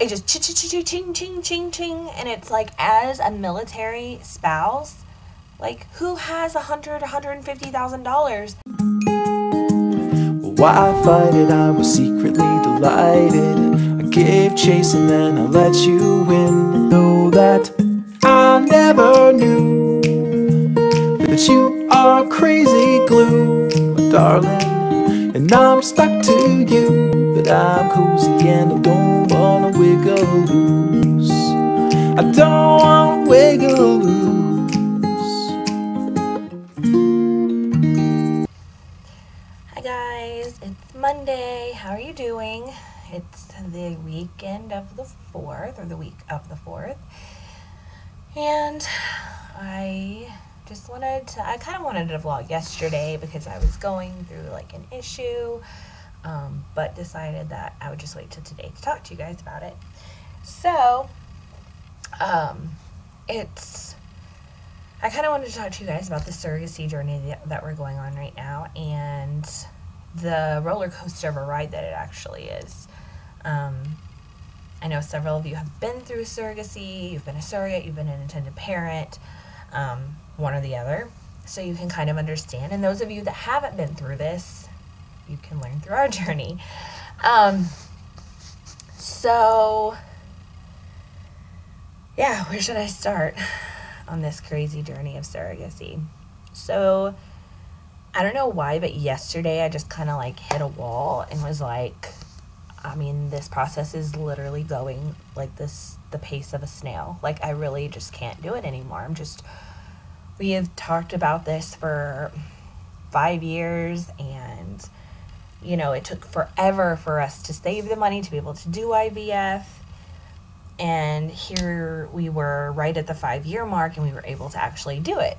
it just ching, ching, ching, ching. And it's like, as a military spouse, like, who has $150,000? Why fight it? I was secretly delighted. I gave chase and then I let you win. Know that I never knew that you are crazy glue, my darling, and I'm stuck to you. But I'm cozy and I don't wanna wiggle loose. I don't wanna wiggle loose. Hi guys, it's Monday. How are you doing? It's the weekend of the 4th, or the week of the 4th. And I kind of wanted to vlog yesterday because I was going through like an issue, but decided that I would just wait till today to talk to you guys about it. So, I kind of wanted to talk to you guys about the surrogacy journey that we're going on right now, and the roller coaster of a ride that it actually is. I know several of you have been through surrogacy, you've been a surrogate, you've been an intended parent, one or the other, so you can kind of understand. And those of you that haven't been through this, you can learn through our journey. So, yeah, where should I start on this crazy journey of surrogacy? So, I don't know why, but yesterday I just kind of like hit a wall and was like, I mean, this process is literally going like this, the pace of a snail. Like, I really just can't do it anymore. We have talked about this for 5 years, and, you know, it took forever for us to save the money to be able to do IVF. And here we were right at the 5-year mark, and we were able to actually do it.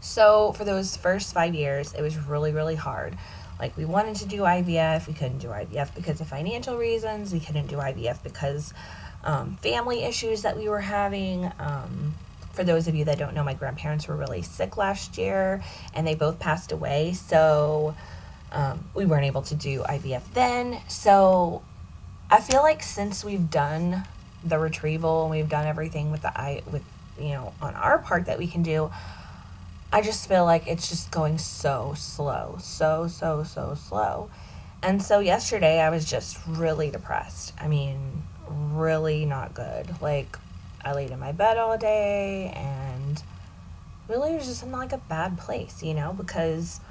So for those first 5 years, it was really, really hard. Like, we wanted to do IVF, we couldn't do IVF because of financial reasons, we couldn't do IVF because family issues that we were having. For those of you that don't know, my grandparents were really sick last year, and they both passed away, so we weren't able to do IVF then. So I feel like since we've done the retrieval and we've done everything with you know, on our part that we can do, I just feel like it's just going so slow, so slow. And so yesterday I was just really depressed. I mean, really not good. Like, I laid in my bed all day and really was just in like a bad place, you know, because,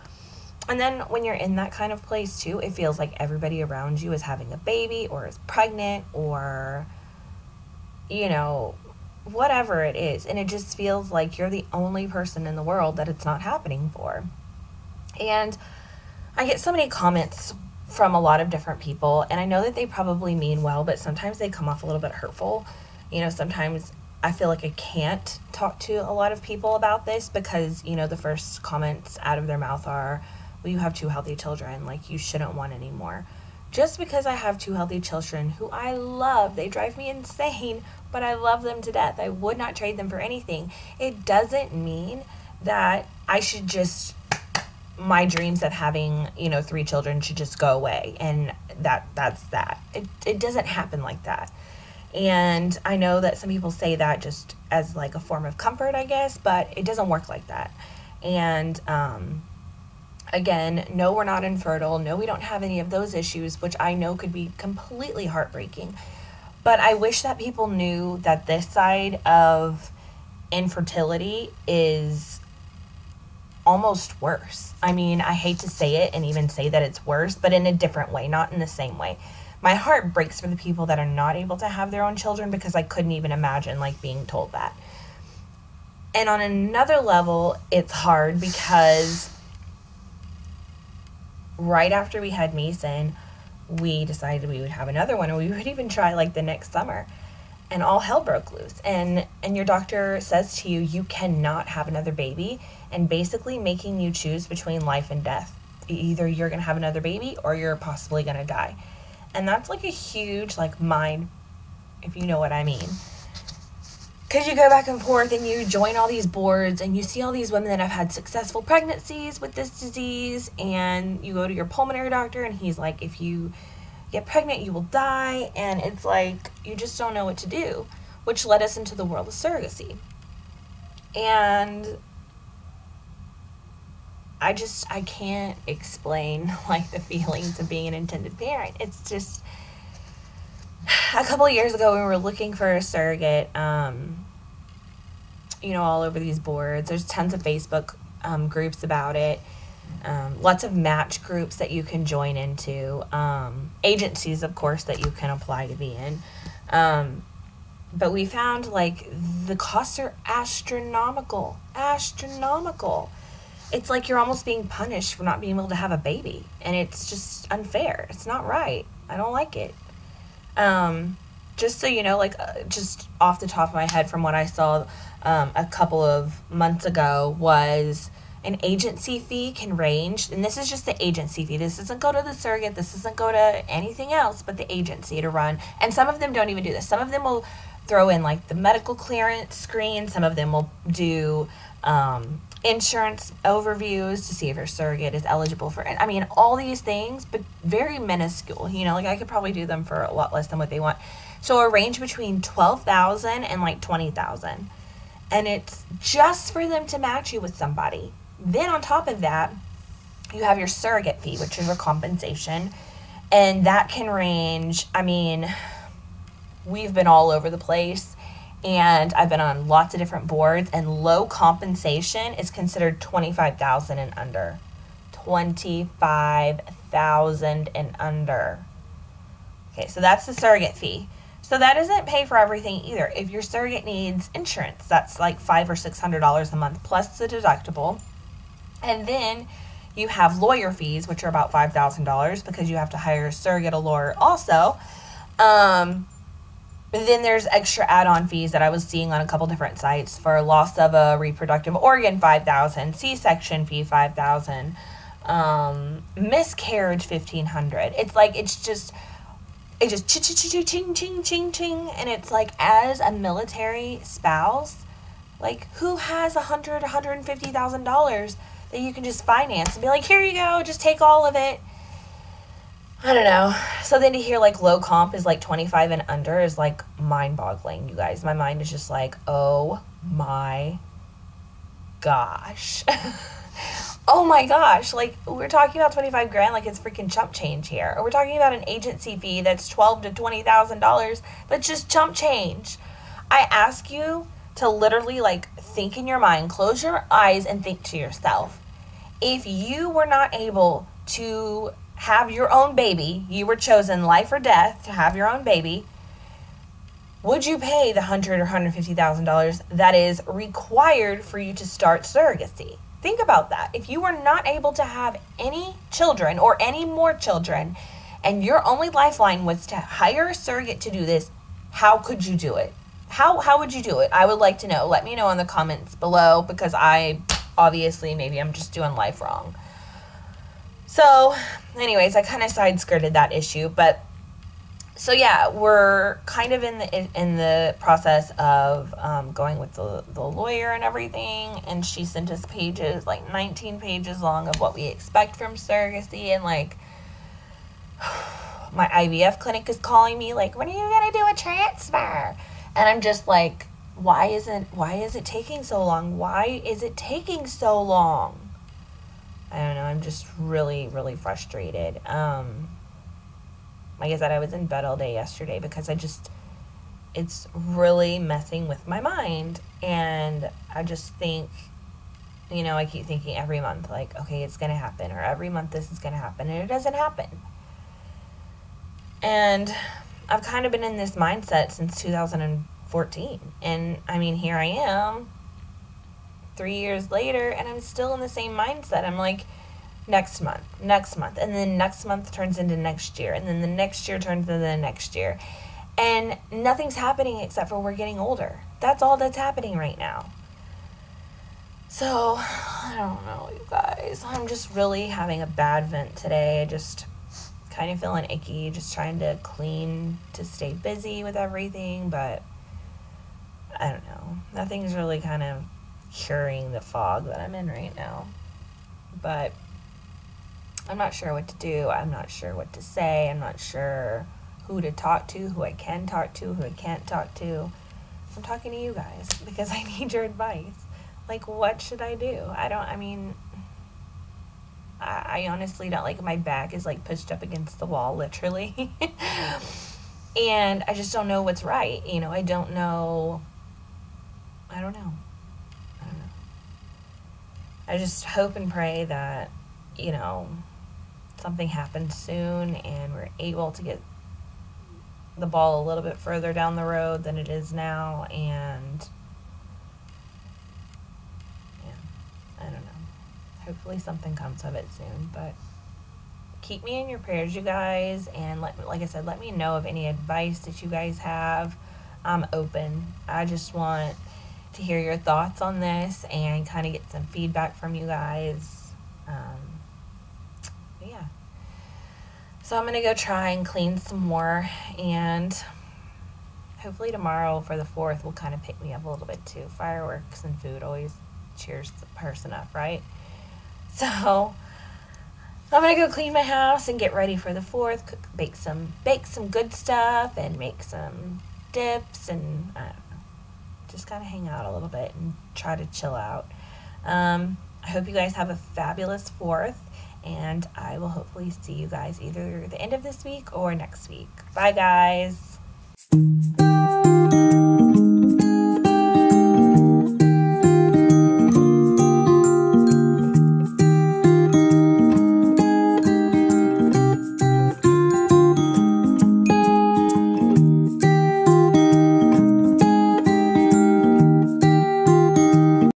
and then when you're in that kind of place too, it feels like everybody around you is having a baby or is pregnant or, you know, whatever it is, and it just feels like you're the only person in the world that it's not happening for. And I get so many comments from a lot of different people, and I know that they probably mean well, but sometimes they come off a little bit hurtful. You know, sometimes I feel like I can't talk to a lot of people about this because, you know, the first comments out of their mouth are, well, you have 2 healthy children, like, you shouldn't want any more. Just because I have 2 healthy children who I love, they drive me insane, but I love them to death. I would not trade them for anything. It doesn't mean that I should just, my dreams of having, you know, 3 children should just go away, and that's that. It doesn't happen like that. And I know that some people say that just as like a form of comfort, I guess, but it doesn't work like that. And again, no, we're not infertile. No, we don't have any of those issues, which I know could be completely heartbreaking. But I wish that people knew that this side of infertility is almost worse. I mean, I hate to say it and even say that it's worse, but in a different way, not in the same way. My heart breaks for the people that are not able to have their own children, because I couldn't even imagine like being told that. And on another level, it's hard because right after we had Mason, we decided we would have another one, and we would even try like the next summer, and all hell broke loose. And your doctor says to you, you cannot have another baby, and basically making you choose between life and death. Either you're going to have another baby or you're possibly going to die. And that's like a huge like mind, if you know what I mean. Because you go back and forth and you join all these boards and you see all these women that have had successful pregnancies with this disease, and you go to your pulmonary doctor and he's like, if you get pregnant, you will die, and it's like, you just don't know what to do, which led us into the world of surrogacy. And I can't explain, like, the feelings of being an intended parent. It's just, a couple of years ago, we were looking for a surrogate, you know, all over these boards. There's tons of Facebook groups about it. Lots of match groups that you can join into. Agencies, of course, that you can apply to be in. But we found, like, the costs are astronomical. Astronomical. It's like you're almost being punished for not being able to have a baby. And it's just unfair. It's not right. I don't like it. Just so you know, like, just off the top of my head from what I saw a couple of months ago, was an agency fee can range, and this is just the agency fee. This doesn't go to the surrogate. This doesn't go to anything else but the agency to run. And some of them don't even do this. Some of them will throw in, like, the medical clearance screen. Some of them will do insurance overviews to see if your surrogate is eligible for it. I mean, all these things, but very minuscule. You know, like, I could probably do them for a lot less than what they want. So a range between $12,000 and like $20,000. And it's just for them to match you with somebody. Then on top of that, you have your surrogate fee, which is your compensation. And that can range, I mean, we've been all over the place. And I've been on lots of different boards. And low compensation is considered $25,000 and under. $25,000 and under. Okay, so that's the surrogate fee. So that doesn't pay for everything either. If your surrogate needs insurance, that's like $500 or $600 a month plus the deductible. And then you have lawyer fees, which are about $5,000 because you have to hire a surrogate, a lawyer also. But then there's extra add-on fees that I was seeing on a couple different sites for loss of a reproductive organ, $5,000, C-section fee, $5,000, miscarriage, $1,500. It's like, it's just ching, ching, ching, ching. And it's like, as a military spouse, like, who has $100,000, $150,000 that you can just finance and be like, here you go, just take all of it? I don't know. So then to hear, like, low comp is like 25 and under is like mind-boggling, you guys. My mind is just like, oh my gosh. Oh my gosh, like, we're talking about 25 grand like it's freaking chump change here. Or we're talking about an agency fee that's $12,000 to $20,000 that's just chump change. I ask you to literally, like, think in your mind, close your eyes and think to yourself. If you were not able to have your own baby, you were chosen life or death to have your own baby, would you pay the $100,000 or $150,000 that is required for you to start surrogacy? Think about that. If you were not able to have any children or any more children, and your only lifeline was to hire a surrogate to do this, how could you do it? How would you do it? I would like to know. Let me know in the comments below, because obviously, maybe I'm just doing life wrong. So, anyways, I kind of side-skirted that issue, but so yeah, we're kind of in the process of going with the lawyer and everything, and she sent us pages, like 19 pages long, of what we expect from surrogacy, and like, my IVF clinic is calling me like, when are you gonna do a transfer? And I'm just like, why is it taking so long? Why is it taking so long? I don't know. I'm just really, really frustrated. Like I said, I was in bed all day yesterday because it's really messing with my mind. And I just think, you know, I keep thinking every month, like, okay, it's going to happen. Or every month this is going to happen. And it doesn't happen. And I've kind of been in this mindset since 2014. And, I mean, here I am 3 years later, and I'm still in the same mindset. I'm like, next month, and then next month turns into next year, and then the next year turns into the next year, and nothing's happening except for we're getting older. That's all that's happening right now. So, I don't know, you guys. I'm just really having a bad vent today. Just kind of feeling icky, just trying to clean to stay busy with everything, but I don't know. Nothing's really kind of curing the fog that I'm in right now. But I'm not sure what to do. I'm not sure what to say. I'm not sure who to talk to, who I can talk to, who I can't talk to. I'm talking to you guys because I need your advice. Like, what should I do? I honestly don't, like, my back is like pushed up against the wall, literally. And I just don't know what's right. You know, I don't know. I just hope and pray that, you know, something happens soon and we're able to get the ball a little bit further down the road than it is now. And yeah, I don't know. Hopefully something comes of it soon, but keep me in your prayers, you guys, and like I said, let me know of any advice that you guys have. I'm open. I just want to hear your thoughts on this and kind of get some feedback from you guys. Yeah. So I'm going to go try and clean some more, and hopefully tomorrow for the 4th will kind of pick me up a little bit too. Fireworks and food always cheers the person up, right? So I'm going to go clean my house and get ready for the 4th, bake some good stuff and make some dips, and I don't know, just kind of hang out a little bit and try to chill out. I hope you guys have a fabulous 4th, and I will hopefully see you guys either the end of this week or next week. Bye, guys.